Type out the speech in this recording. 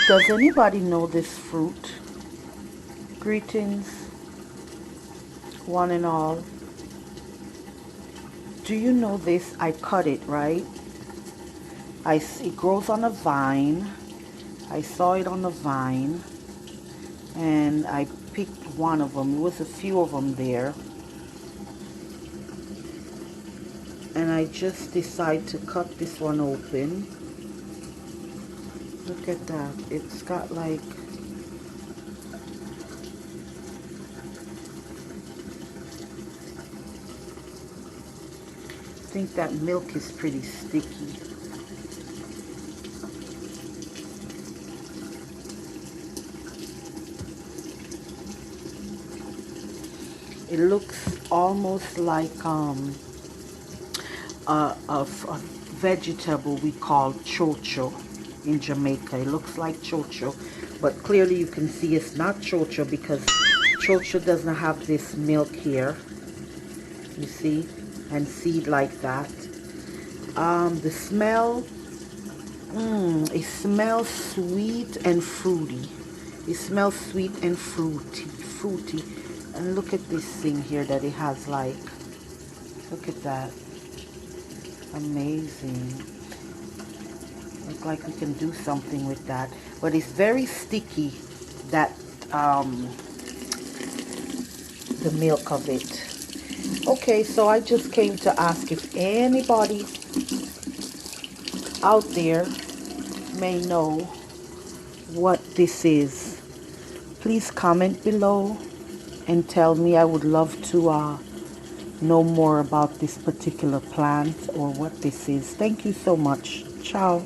Does anybody know this fruit? Greetings, one and all. Do you know this? I cut it, right? It grows on a vine. I saw it on the vine and I picked one of them. There was a few of them there. And I just decided to cut this one open. Look at that. It's got like I think that milk is pretty sticky. It looks almost like a vegetable we call chocho in Jamaica. It looks like chocho, but clearly you can see it's not chocho because chocho doesn't have this milk here. You see, and seed like that. The smell, it smells sweet and fruity. It smells sweet and fruity. And look at this thing here that it has like, look at that. Amazing. Look like we can do something with that. But it's very sticky, that, the milk of it. Okay, so I just came to ask if anybody out there may know what this is. Please comment below and tell me. I would love to know more about this particular plant or what this is. Thank you so much. Ciao.